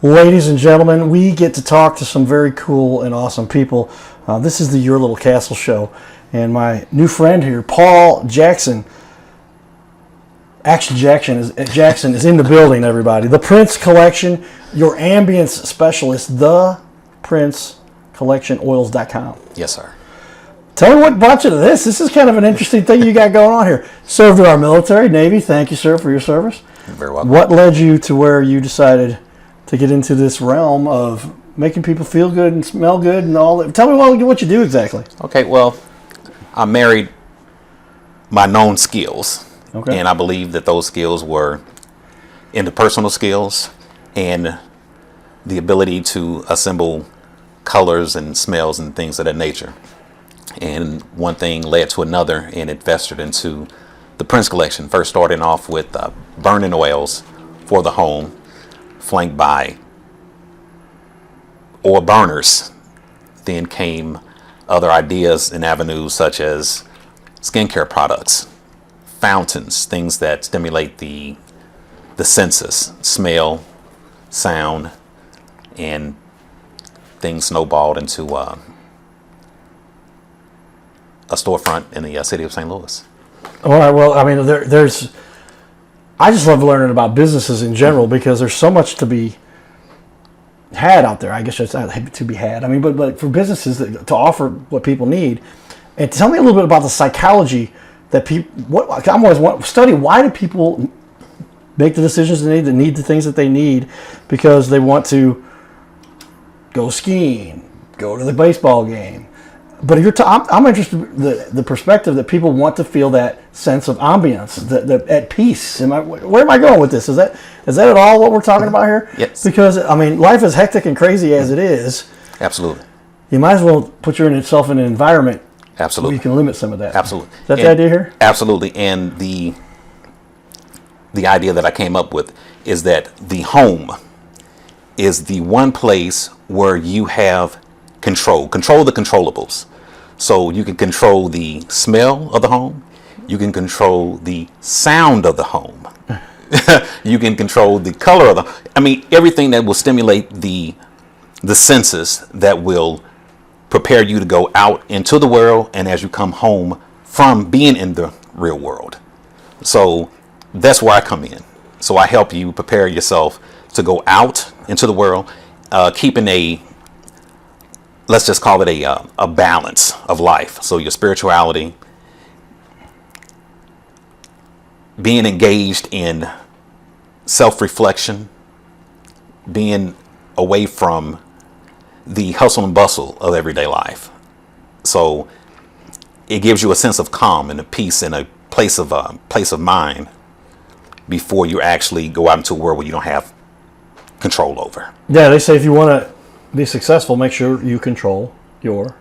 Ladies and gentlemen, we get to talk to some very cool and awesome people. This is the Your Little Castle show, and my new friend here, Paul Jackson. Action Jackson is in the building, everybody. The Prince Collection, your ambience specialist, theprincecollectionoils.com. Yes, sir. Tell me what brought you to this. This is kind of an interesting thing you got going on here. Served in our military, Navy. Thank you, sir, for your service. You're very welcome. What led you to where you decided to get into this realm of making people feel good and smell good and all that? Tell me what you do exactly. Okay, well, I married my known skills. Okay. And I believe that those skills were interpersonal skills and the ability to assemble colors and smells and things of that nature. And one thing led to another, and it festered into the Prince Collection. First starting off with burning oils for the home, flanked by oil burners. Then came other ideas and avenues such as skincare products, fountains, things that stimulate the senses, smell, sound, and things snowballed into a storefront in the city of St. Louis. All right. Well, I mean, there's. I just love learning about businesses in general because there's so much to be had out there. I guess it's not to be had. I mean, but for businesses to offer what people need, and tell me a little bit about the psychology that people. What I'm always want study. Why do people make the decisions they need the things that they need? Because they want to go skiing, go to the baseball game. But if I'm interested in the perspective that people want to feel that sense of ambience, that at peace. Where am I going with this? Is that at all what we're talking about here? Yes. Because I mean, life is hectic and crazy as it is. Absolutely. You might as well put yourself in an environment. Absolutely. Where you can limit some of that. Absolutely. Is that the idea here? Absolutely. And the idea that I came up with is that the home is the one place where you have control the controllables. So you can control the smell of the home. You can control the sound of the home. You can control the color of everything that will stimulate the senses that will prepare you to go out into the world and as you come home from being in the real world. So that's where I come in. So I help you prepare yourself to go out into the world, keeping let's just call it a balance of life. So your spirituality, being engaged in self-reflection, being away from the hustle and bustle of everyday life. So it gives you a sense of calm and a peace and a place of mind before you actually go out into a world where you don't have control over. Yeah, they say if you want to be successful, make sure you control your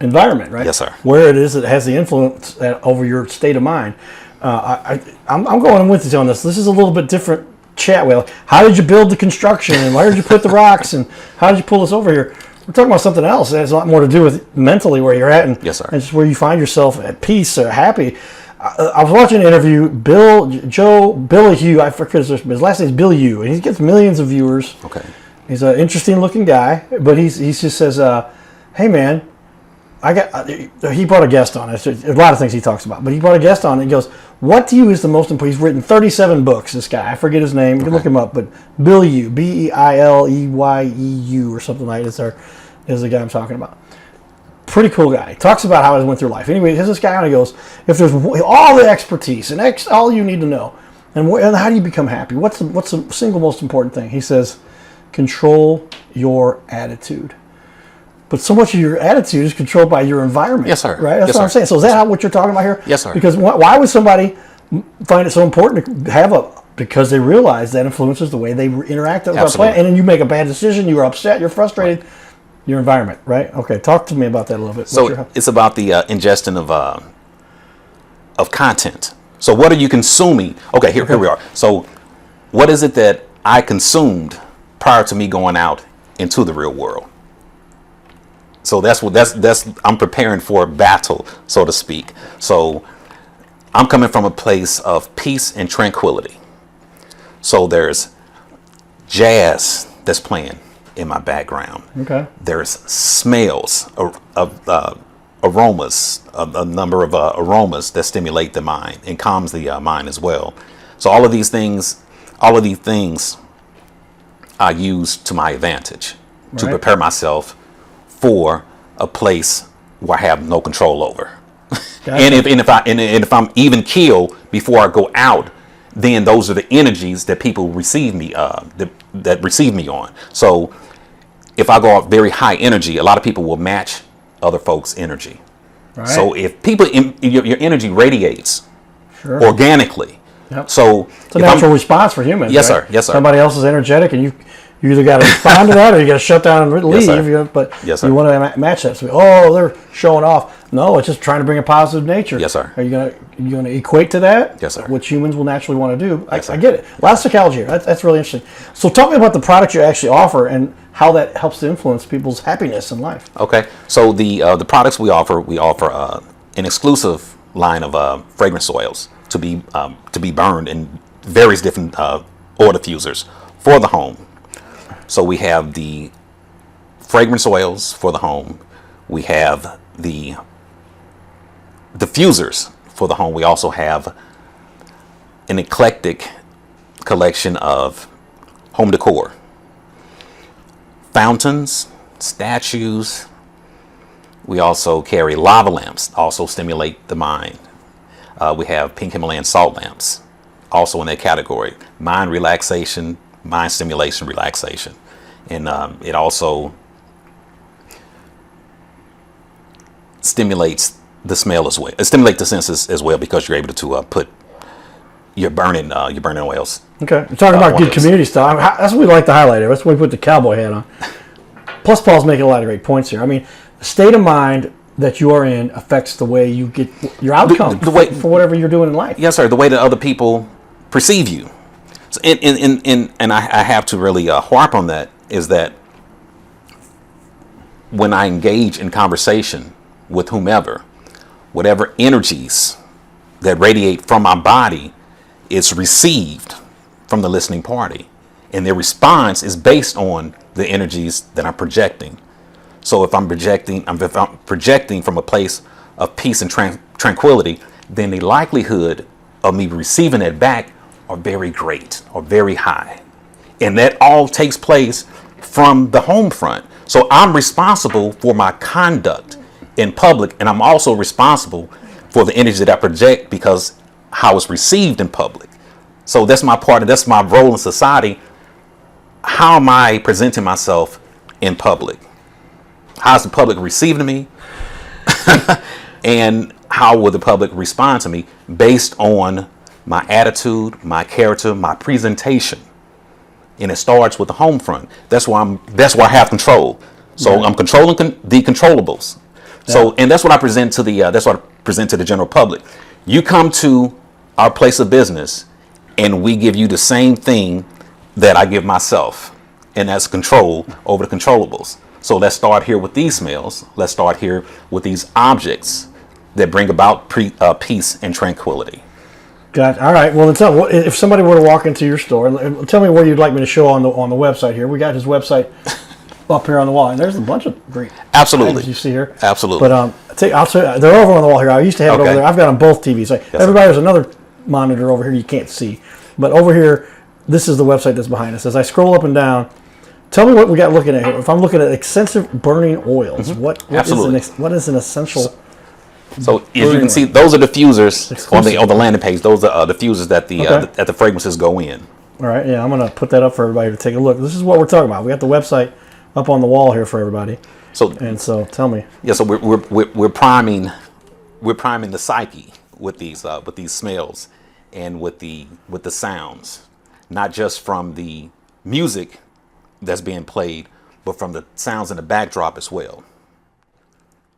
environment, right? Yes, sir. Where it is that has the influence over your state of mind. I'm going with you on this. This is a little bit different chat. Well, how did you build the construction, and where did you put the rocks, and how did you pull this over here? We're talking about something else that has a lot more to do with mentally where you're at, and, yes, sir. and just where you find yourself at peace or happy. I was watching an interview, Billy Hugh, I forget his last name is Bill Hugh, and he gets millions of viewers. Okay. He's an interesting looking guy, but he just says, hey man, he brought a guest on. There's a lot of things he talks about, but he brought a guest on and he goes, what to you is the most important? He's written 37 books, this guy. I forget his name. You can look him up, but Bill Hugh, Beileyeu or something like this is the guy I'm talking about. Pretty cool guy. He talks about how he went through life. Anyway, here's this guy on. He goes, if there's all the expertise and all you need to know, and how do you become happy? What's the single most important thing? He says, control your attitude. But so much of your attitude is controlled by your environment. Yes, sir. Right? That's yes, what sir. I'm saying. So is that what you're talking about here? Yes, sir. Because why would somebody find it so important to have because they realize that influences the way they interact with our planet. And then you make a bad decision, you're upset, you're frustrated. Right. Your environment, right? Okay, talk to me about that a little bit. So it's about the ingestion of content. So what are you consuming? Okay, here we are. So what is it that I consumed prior to me going out into the real world? So that's I'm preparing for a battle, so to speak. So I'm coming from a place of peace and tranquility. So there's jazz, that's playing in my background. Okay. There's smells of aromas, a number of aromas that stimulate the mind and calms the mind as well. So all of these things I use to my advantage to prepare myself for a place where I have no control over. Gotcha. And if I'm even killed before I go out, then those are the energies that people receive me that receive me on. So if I go out very high energy, a lot of people will match other folks' energy. Right. So if people your energy radiates organically. Yep. So it's a natural response for humans. Yes, right? sir. Yes, sir. Somebody else is energetic, and you either got to respond to that, or you got to shut down and leave. Yes, but yes, you want to match that. So, they're showing off. No, it's just trying to bring a positive nature. Yes, sir. Are you gonna equate to that? Yes, sir. Which humans will naturally want to do. Yes, I get it. A lot of psychology here. That's really interesting. So, talk me about the product you actually offer and how that helps to influence people's happiness in life. Okay. So the products we offer an exclusive line of fragrance oils to be burned in various different oil diffusers for the home. So we have the fragrance oils for the home. We have the diffusers for the home. We also have an eclectic collection of home decor. Fountains, statues. We also carry lava lamps, also stimulate the mind. We have pink Himalayan salt lamps, also in that category. Mind relaxation, mind stimulation, relaxation. And it also stimulates the smell as well. It stimulates the senses as well, because you're able to put your burning oils. Okay, we're talking about good community stuff. That's what we like to highlight here. That's why we put the cowboy hat on. Plus, Paul's making a lot of great points here. I mean, the state of mind that you are in affects the way you get your outcome for whatever you're doing in life. Yes, sir. The way that other people perceive you. So, and I have to really harp on that, is that when I engage in conversation with whomever, whatever energies that radiate from my body is received from the listening party, and their response is based on the energies that I'm projecting. So if I'm projecting from a place of peace and tranquility, then the likelihood of me receiving it back are very great, or very high. And that all takes place from the home front. So I'm responsible for my conduct in public, and I'm also responsible for the energy that I project, because how it's received in public. So that's my part, and that's my role in society. How am I presenting myself in public? How's the public receiving me? And how will the public respond to me based on my attitude, my character, my presentation? And it starts with the home front. That's why I have control. So I'm controlling the controllables. Yeah. So, and that's what I present to the general public. You come to our place of business, and we give you the same thing that I give myself, and that's control over the controllables. So let's start here with these smells. Let's start here with these objects that bring about peace and tranquility. Got it. All right. Well, if somebody were to walk into your store, tell me where you'd like me to show on the website here. We got his website up here on the wall, and there's a bunch of great items you see here. Absolutely. But I'll tell you, they're over on the wall here. I used to have it over there. I've got on both TVs. Yes, everybody, there's another monitor over here you can't see, but over here, this is the website that's behind us. As I scroll up and down, tell me what we got looking at here. If I'm looking at extensive burning oils, what is an essential? So as you can see, those are diffusers on the landing page. Those are diffusers that the fragrances go in. All right, yeah, I'm gonna put that up for everybody to take a look. This is what we're talking about. We got the website up on the wall here for everybody. So tell me. Yeah, so we're priming the psyche with these smells and with the sounds, not just from the music that's being played, but from the sounds in the backdrop as well.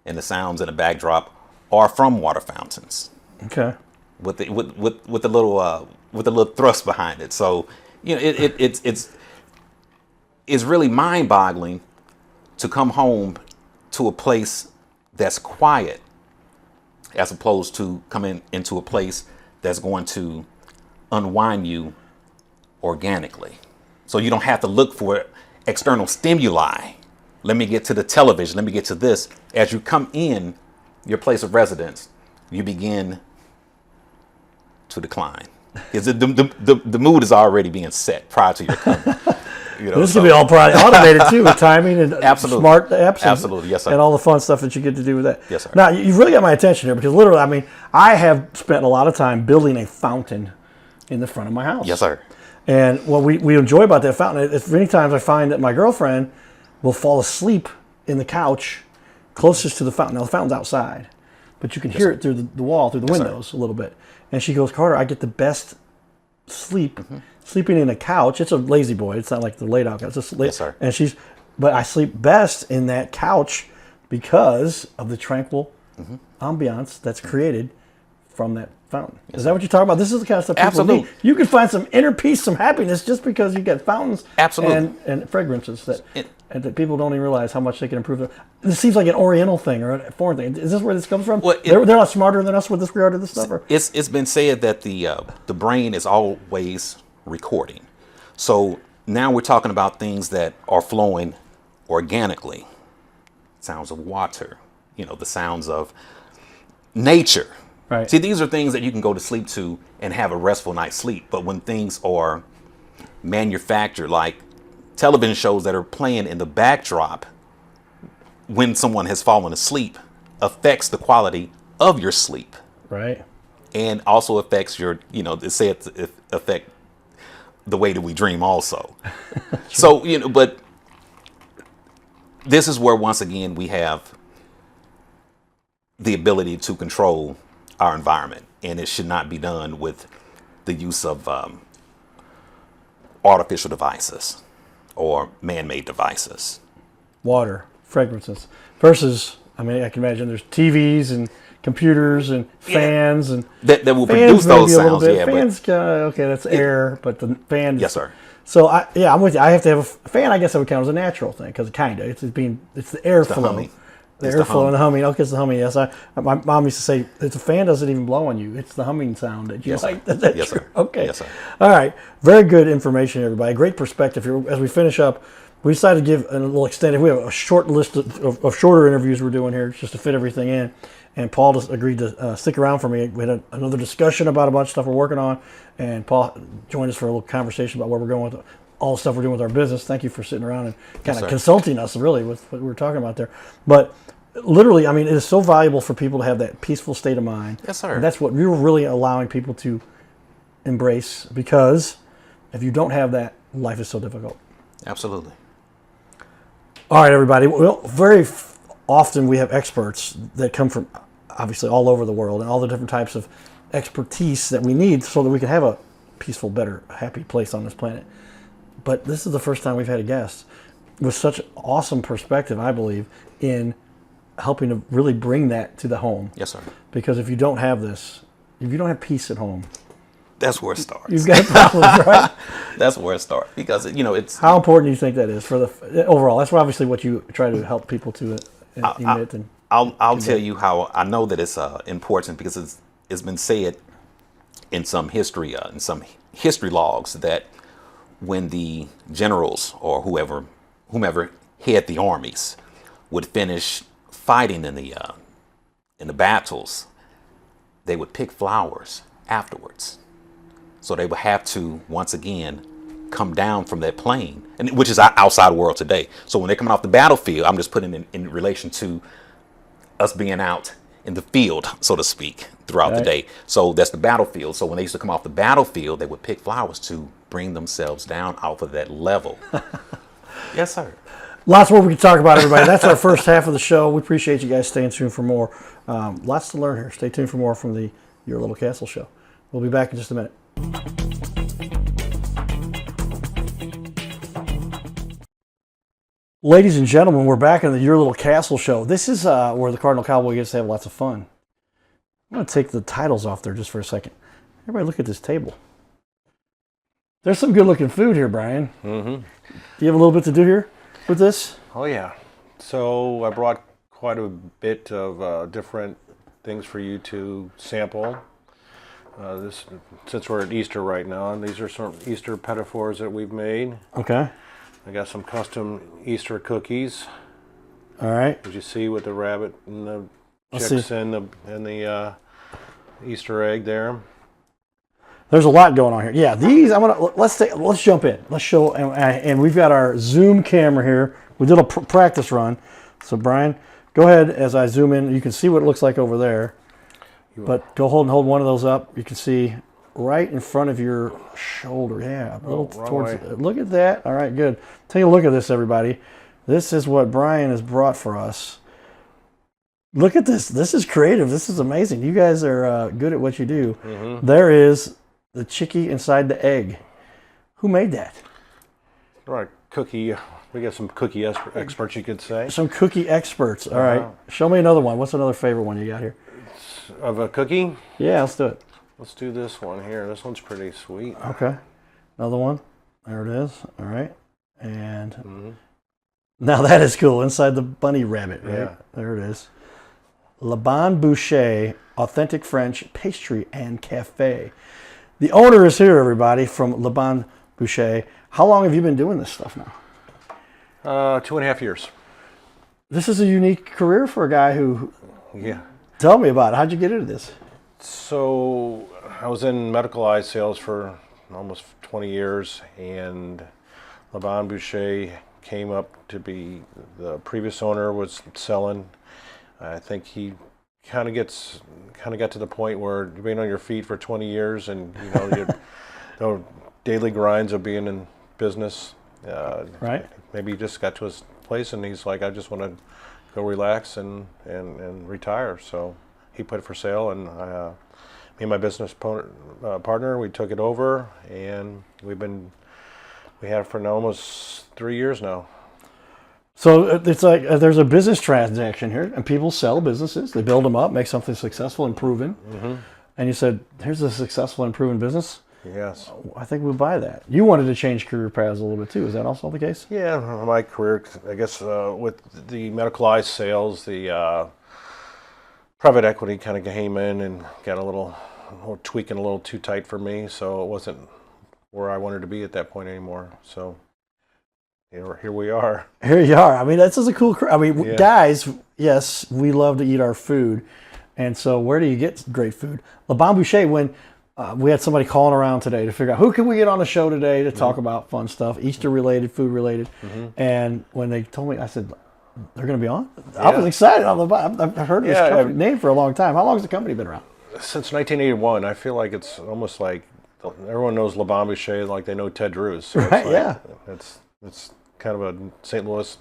And the sounds in the backdrop are from water fountains. Okay. With the little thrust behind it. So, it's really mind-boggling to come home to a place that's quiet, as opposed to coming into a place that's going to unwind you organically. So you don't have to look for external stimuli. Let me get to the television. Let me get to this. As you come in your place of residence, you begin to decline. Because the mood is already being set prior to your coming. This could be all probably automated too, with timing and Absolutely. smart apps. Absolutely, yes, sir. And all the fun stuff that you get to do with that. Yes, sir. Now, you've really got my attention here because literally, I mean, I have spent a lot of time building a fountain in the front of my house. Yes, sir. And what we enjoy about that fountain is many times I find that my girlfriend will fall asleep in the couch closest to the fountain. Now, the fountain's outside, but you can hear it through the wall, through the windows a little bit. And she goes, Carter, I get the best sleep sleeping in a couch. It's a lazy boy. It's not like the laid out couch. It's just Yes, sir. And but I sleep best in that couch because of the tranquil ambiance that's created from that fountain. Is that what you're talking about? This is the kind of stuff people Absolutely. need. You can find some inner peace, some happiness just because you get fountains Absolutely. and fragrances and that people don't even realize how much they can improve. This seems like an Oriental thing or a foreign thing. Is this where this comes from? Well, they're a lot smarter than us with this regard to this stuff? Or? It's been said that the brain is always recording. So now we're talking about things that are flowing organically. Sounds of water, the sounds of nature. Right. See, these are things that you can go to sleep to and have a restful night's sleep. But when things are manufactured, like television shows that are playing in the backdrop when someone has fallen asleep, affects the quality of your sleep. Right. And also affects your, they say it affect the way that we dream also. So, but this is where, once again, we have the ability to control our environment, and it should not be done with the use of artificial devices or man-made devices. Water, fragrances, versus, I mean, I can imagine there's TVs and computers and fans and that will fans produce those sounds. Bit. Yeah, fans, okay, that's air, but the fan. Yes, sir. So I'm with you. I have to have a fan. I guess I would count as a natural thing because it's the airflow. Humming. The airflow and the humming. Okay, it's the humming. Yes, my mom used to say, "It's a fan doesn't even blow on you. It's the humming sound that you like." That's yes, true. sir. Okay. Yes, sir. All right. Very good information, everybody. Great perspective here. As we finish up, we decided to give a little extended. We have a short list of shorter interviews we're doing here just to fit everything in. And Paul just agreed to stick around for me. We had another discussion about a bunch of stuff we're working on, and Paul joined us for a little conversation about where we're going with all the stuff we're doing with our business. Thank you for sitting around and kind of consulting us, really, with what we were talking about there. But literally, I mean, it is so valuable for people to have that peaceful state of mind. Yes, sir. And that's what we're really allowing people to embrace, because if you don't have that, life is so difficult. Absolutely. All right, everybody. Well, very often we have experts that come from obviously all over the world and all the different types of expertise that we need so that we can have a peaceful, better, happy place on this planet. But this is the first time we've had a guest with such awesome perspective, I believe, in helping to really bring that to the home. Yes, sir. Because if you don't have this, if you don't have peace at home, that's where it starts. You've got problems, right? That's where it starts, because it's. How important do you think that is for the overall? That's obviously what you try to help people to emit. I'll tell you how I know that it's important, because it's been said in some history logs that when the generals or whomever head the armies would finish fighting in the battles, they would pick flowers afterwards. So they would have to once again come down from that plane, and which is outside world today. So when they're coming off the battlefield, I'm just putting in relation to us being out in the field, so to speak, throughout the day. So that's the battlefield. So when they used to come off the battlefield, they would pick flowers to bring themselves down off of that level. Yes, sir. Lots more we can talk about, everybody. That's our first half of the show. We appreciate you guys staying tuned for more. Lots to learn here. Stay tuned for more from the Your Little Castle show. We'll be back in just a minute. Ladies and gentlemen, we're back in the Your Little Castle show. This is where the Cardinal Cowboy gets to have lots of fun. I'm going to take the titles off there just for a second. Everybody look at this table. There's some good-looking food here, Brian. Mm-hmm. Do you have a little bit to do here with this? Oh, yeah. So I brought quite a bit of different things for you to sample. Since we're at Easter right now, and these are some Easter pedophores that we've made. Okay. I got some custom Easter cookies. All right. As you see with the rabbit and the Let's chicks see. and the Easter egg there. There's a lot going on here. Yeah, these let's jump in. Let's show, and we've got our Zoom camera here. We did a practice run. So Brian, go ahead as I zoom in. You can see what it looks like over there. But go hold one of those up. You can see right in front of your shoulder. Yeah, a little towards. Look at that. All right, good. Take a look at this, everybody. This is what Brian has brought for us. Look at this. This is creative. This is amazing. You guys are good at what you do. Mm-hmm. There is the chickie inside the egg. Who made that? Right, cookie. We got some cookie experts, you could say. Some cookie experts. All right. Show me another one. What's another favorite one you got here? Of a cookie? Yeah, let's do it. Let's do this one here. This one's pretty sweet. Okay. Another one. There it is. All right. And now that is cool. Inside the bunny rabbit, right? Yeah. There it is. Bonne Bouchee, authentic French pastry and cafe. The owner is here, everybody, from Bonne Bouchee. How long have you been doing this stuff now? 2.5 years. This is a unique career for a guy who... Yeah. Tell me about it. How'd you get into this? So I was in medical eye sales for almost 20 years, and Bonne Bouchee came up to be, the previous owner was selling. I think he kind of got to the point where you've been on your feet for 20 years, and you daily grinds of being in business. Right. Maybe he just got to his place, and he's like, I just want to go relax and retire. So he put it for sale, and me and my business partner, we took it over, and we had it for almost 3 years now. So it's like there's a business transaction here, and people sell businesses. They build them up, make something successful and proven. Mm-hmm. And you said, here's a successful and proven business. Yes. I think we'll buy that. You wanted to change career paths a little bit too. Is that also the case? Yeah, my career, I guess, with the medical eye sales, the private equity kind of came in and got a little tweaking a little too tight for me, so it wasn't where I wanted to be at that point anymore. So here we are. Here you are. I mean, this is a cool career. I mean, guys, yes, we love to eat our food. And so where do you get great food? Bonne Bouchee, when we had somebody calling around today to figure out who can we get on the show today to talk about fun stuff, Easter related, food related. And when they told me, I said, they're going to be on? I was excited. I've heard this name for a long time. How long has the company been around? Since 1981. I feel like it's almost like everyone knows Bonne Bouchee like they know Ted Drewes. So right, it's kind of a St. Louis,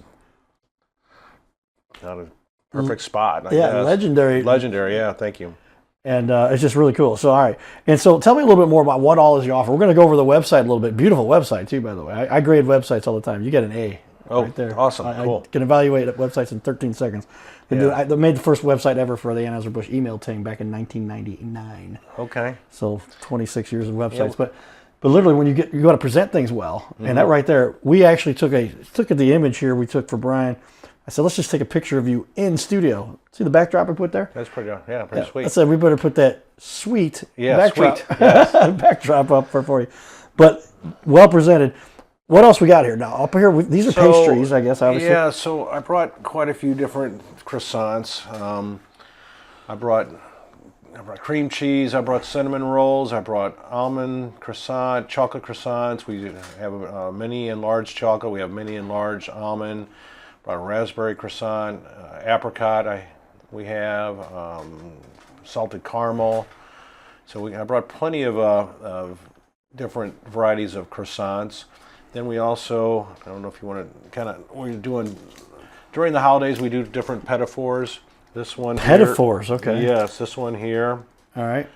not a perfect spot. I guess. Legendary. Legendary, yeah, thank you. And it's just really cool. So, all right. And so tell me a little bit more about what all is you offer. We're going to go over the website a little bit. Beautiful website, too, by the way. I grade websites all the time. You get an A right there. Awesome. Cool. I can evaluate websites in 13 seconds. I made the first website ever for the Anheuser-Busch email team back in 1999. Okay. So 26 years of websites. Yeah. But literally, when you got to present things well, and that right there, we actually took the image here we took for Brian. I said, let's just take a picture of you in studio. See the backdrop I put there? That's pretty sweet. I said, we better put that sweet backdrop, sweet. Yes. backdrop up for you. But well presented. What else we got here? Now, up here, these are pastries, I guess, obviously. Yeah, so I brought quite a few different croissants. I brought cream cheese. I brought cinnamon rolls. I brought almond chocolate croissants. We have mini and large chocolate. We have mini and large almond. Brought a raspberry croissant, apricot. We have salted caramel. So I brought plenty of different varieties of croissants. Then we also, I don't know if you want to we're doing, during the holidays, we do different petit fours. This one here. Petit fours, okay. Yes, this one here. All right.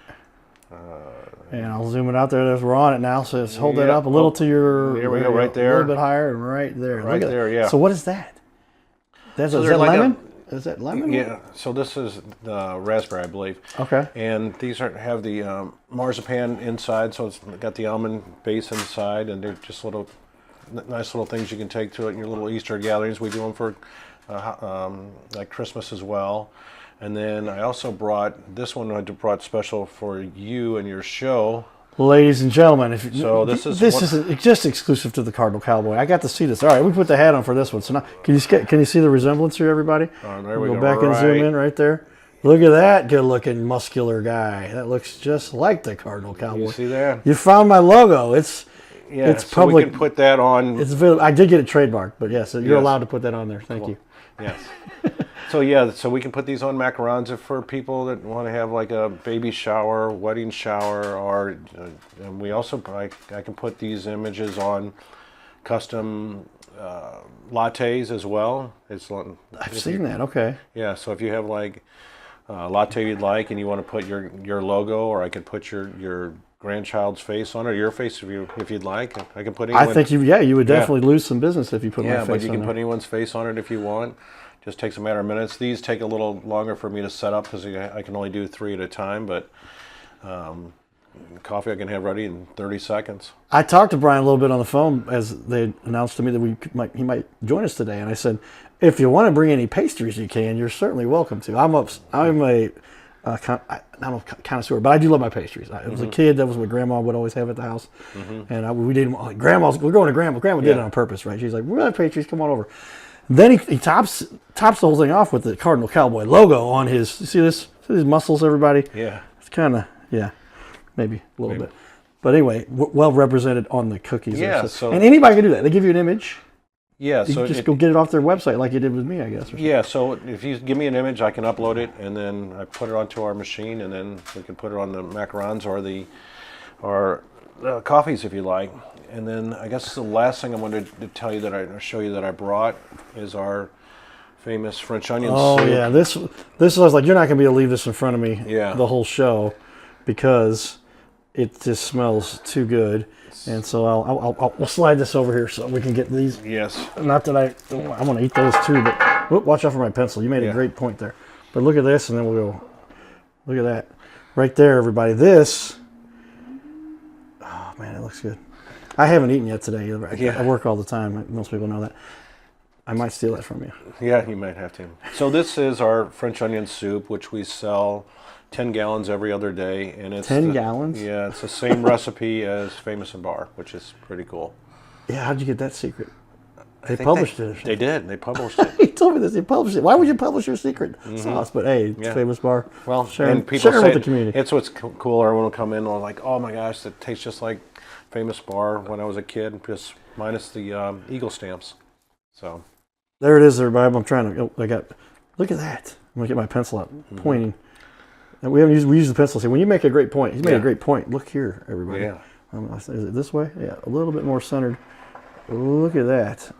And I'll zoom it out there. We're on it now, so just hold that up a little to your... There we go, right there. A little bit higher, and right there. Right there, yeah. So what is that? Is that lemon? Is that lemon? Yeah, so this is the raspberry, I believe. Okay. And these have the marzipan inside, so it's got the almond base inside, and they're just nice little things you can take to it in your little Easter gatherings. We do them for like Christmas as well. And then I also brought this one. I brought special for you and your show. Ladies and gentlemen, if So this is just exclusive to the Cardinal Cowboy. I got to see this. All right, we put the hat on for this one. So now, can you see the resemblance here, everybody? Oh, there we Go go. back and zoom in right there. Look at that good-looking, muscular guy. That looks just like the Cardinal Cowboy. You see that? You found my logo. It's So public. we can put that on. It's available. I did get it trademarked, but yes, you're Yes. allowed to put that on there. Thank you. Yes. So we can put these on macarons for people that want to have like a baby shower, wedding shower, or and we also I can put these images on custom lattes as well. I've seen that. Okay. Yeah. So if you have like a latte you'd like and you want to put your logo, or I could put your grandchild's face on it, or your face if you'd like. I can put anyone. I think you would definitely lose some business if you put my face on it. Yeah, but you can put anyone's face on it if you want. Just takes a matter of minutes. These take a little longer for me to set up because I can only do 3 at a time, but coffee I can have ready in 30 seconds. I talked to Brian a little bit on the phone as they announced to me that he might join us today, and I said, if you want to bring any pastries, you can. You're certainly welcome to. I'm a connoisseur, but I do love my pastries. I was a kid. That was what Grandma would always have at the house, and we did like we're going to Grandma. Grandma did it on purpose, right? She's like, we're have pastries. Come on over. Then he tops the whole thing off with the Cardinal Cowboy logo on his. You see this? See these muscles, everybody? Yeah. It's kind of maybe a little bit, but anyway, well represented on the cookies. Yeah. And anybody can do that. They give you an image. Yeah. You just go get it off their website like you did with me, I guess. Yeah. So if you give me an image, I can upload it, and then I put it onto our machine, and then we can put it on the macarons or the coffees if you like. And then I guess the last thing I wanted to tell you show you that I brought is our famous French onion soup. Oh yeah, this I was like, you're not gonna be able to leave this in front of me the whole show because it just smells too good. And so I'll slide this over here so we can get these. Yes. Not that I want to eat those too, but whoop, watch out for my pencil. You made a great point there. But look at this, and then we'll go. Look at that, right there, everybody. This. Oh man, it looks good. I haven't eaten yet today. I work all the time. Most people know that. I might steal that from you. Yeah, you might have to. So this is our French onion soup, which we sell 10 gallons every other day, and it's 10 gallons. Yeah, it's the same recipe as Famous and Bar, which is pretty cool. Yeah, how'd you get that secret? They published it. They did. They published it. He told me this. They published it. Why would you publish your secret sauce? But hey, it's Famous Bar. Well, sharing and people say with the community. It's what's cool. Everyone will come in and like, oh my gosh, that tastes just like Famous Bar when I was a kid, just minus the Eagle stamps. So there it is, everybody. I'm trying to. Look at that. I'm gonna get my pencil out, pointing. And we use the pencil. Say when you make a great point. He's made a great point. Look here, everybody. Yeah. Is it this way? Yeah, a little bit more centered. Look at that.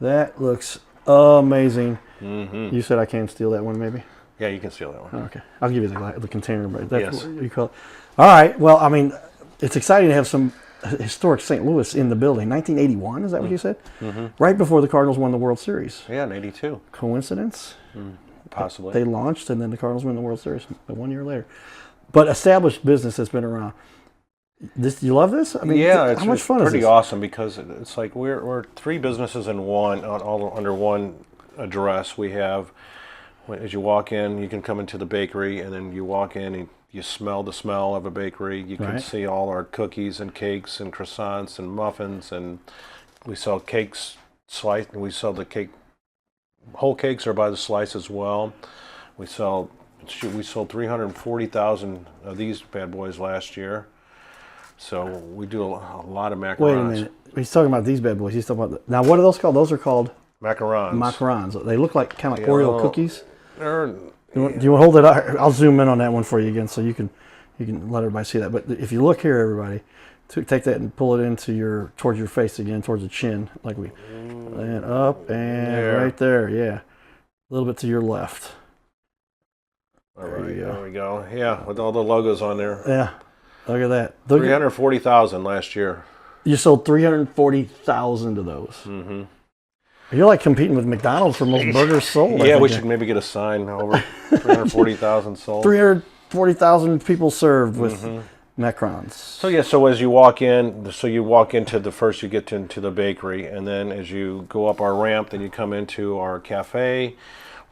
That looks amazing. You said I can't steal that one, maybe? Yeah, you can steal that one. Okay. I'll give you the container, but that's what you call it. All right. Well, I mean, it's exciting to have some historic St. Louis in the building. 1981, is that what you said? Right before the Cardinals won the World Series. Yeah, in 82. Coincidence? Possibly. They launched, and then the Cardinals win the World Series 1 year later. But established business that's been around. You love this? I mean, yeah, how much fun is this? Pretty awesome because it's like we're 3 businesses in one, all under one address. We have, as you walk in, you can come into the bakery, and then you walk in and you smell the smell of a bakery. You can see all our cookies and cakes and croissants and muffins, and we sell cakes sliced, and we sell the cake. Whole cakes are by the slice as well. We sold 340,000 of these bad boys last year. So we do a lot of macarons. Wait a minute. He's talking about these bad boys. He's talking about now. What are those called? Those are called macarons. Macarons. They look like kind of like Oreo cookies. Do you want to hold it out? I'll zoom in on that one for you again, so you can let everybody see that. But if you look here, everybody, take that and pull it into towards your face again, towards the chin, like and up and right there. Yeah, a little bit to your left. All right, there we go. Yeah, with all the logos on there. Yeah. Look at that. 340,000 last year. You sold 340,000 of those. You're like competing with McDonald's for most burgers sold. Yeah, we should maybe get a sign over 340,000 sold. 340,000 people served with macarons. So as you walk in, into the first, you get into the bakery, and then as you go up our ramp, then you come into our cafe,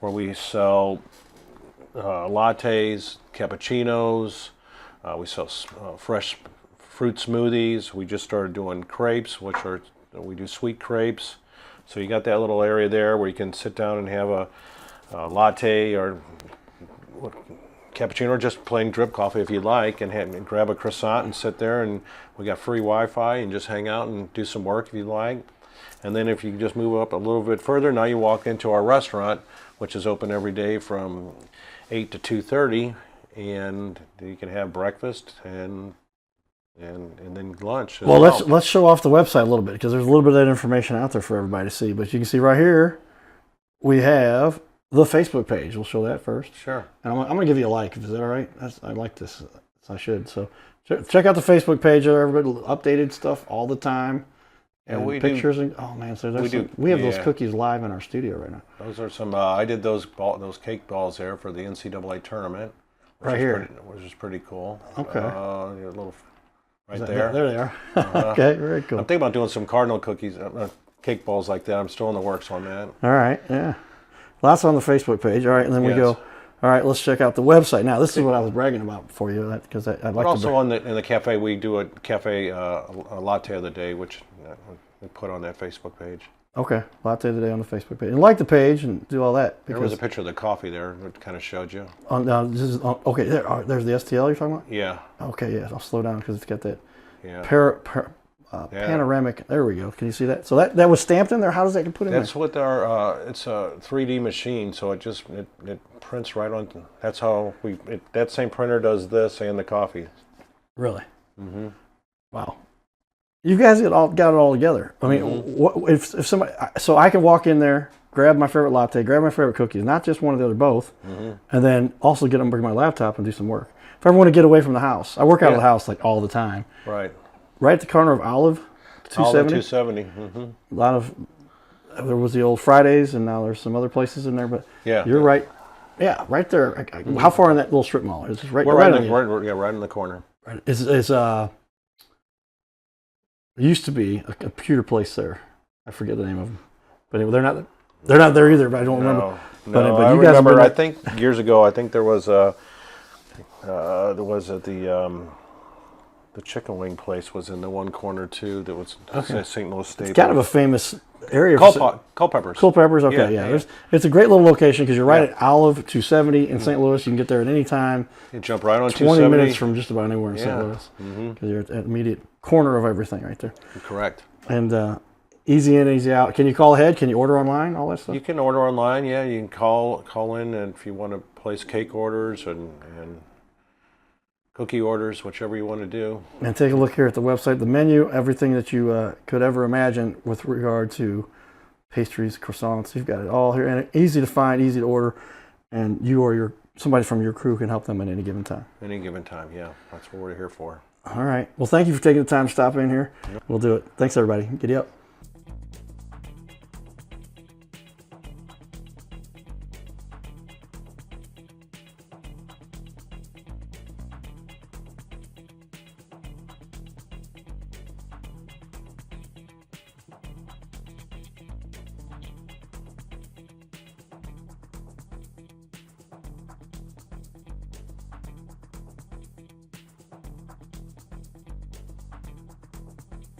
where we sell lattes, cappuccinos. We sell fresh fruit smoothies. We just started doing crepes, we do sweet crepes. So you got that little area there where you can sit down and have a latte or cappuccino or just plain drip coffee if you'd like, and grab a croissant and sit there, and we got free Wi-Fi and just hang out and do some work if you'd like. And then if you just move up a little bit further, now you walk into our restaurant, which is open every day from 8 to 2:30, and you can have breakfast and then lunch as Well, well. let's show off the website a little bit, because there's a little bit of that information out there for everybody to see. But you can see right here, we have the Facebook page. We'll show that first. Sure. And I'm going to give you a like. Is that all right? I like this. I should. So check out the Facebook page. Everybody updated stuff all the time. And we pictures and oh man, so we have those cookies live in our studio right now. Those are some. I did those cake balls there for the NCAA tournament. Right here, which is pretty cool. Okay. A little right there. There they are. Uh, Okay, very cool. I'm thinking about doing some Cardinal cookies, cake balls like that. I'm still in the works on that. All right, yeah. Well, that's on the Facebook page. All right, and then we Yes. go. All right, let's check out the website. Now, this is what I was bragging about for you, because I'd like But also to. in the cafe, we do a cafe a latte of the day, which we put on that Facebook page. Okay, latte today on the Facebook page, and like the page and do all that. There was a picture of the coffee there that kind of showed you. This is okay. There's the STL you're talking about. Yeah. Okay, yeah. I'll slow down because it's got that Yeah. panoramic. There we go. Can you see that? So that was stamped in there. How does that get put in there? That's what our. It's a 3D machine, so it prints right on. That's how that same printer does this and the coffee. Really? Mm-hmm. Wow. You guys got it all together. I mean, what, if somebody, so I can walk in there, grab my favorite latte, grab my favorite cookies, not just one or the other, both, and then also get them, bring my laptop and do some work. If I ever want to get away from the house, I work out of the house like all the time. Right. Right at the corner of Olive, 270. 270. Mm-hmm. A lot of, there was the old Fridays, and now there's some other places in there, but yeah, you're right. Yeah, right there. How far in that little strip mall? It's just right. We're right right in the corner. Right. There used to be a computer place there. I forget the name of them, but anyway, they're not there either. But I don't remember. No, but I you guys remember. I think years ago, I think there was at the chicken wing place was in the one corner too. That was St. Louis State. It's kind of a famous area. Culpeppers. Culpeppers. Okay, yeah. It's a great little location because you're right at Olive 270 in St. Louis. You can get there at any time. You jump right on 20 270. minutes from just about anywhere in St. Louis because you're at the immediate corner of everything right there. Correct. And easy in, easy out. Can you call ahead? Can you order online? All that stuff. You can order online. Yeah, you can call in, and if you want to place cake orders and cookie orders, whichever you want to do. And take a look here at the website, the menu, everything that you could ever imagine with regard to pastries, croissants. You've got it all here, and easy to find, easy to order, and you or somebody from your crew can help them at any given time. Any given time, yeah. That's what we're here for. All right. Well, thank you for taking the time to stop in here. We'll do it. Thanks, everybody. Giddy up.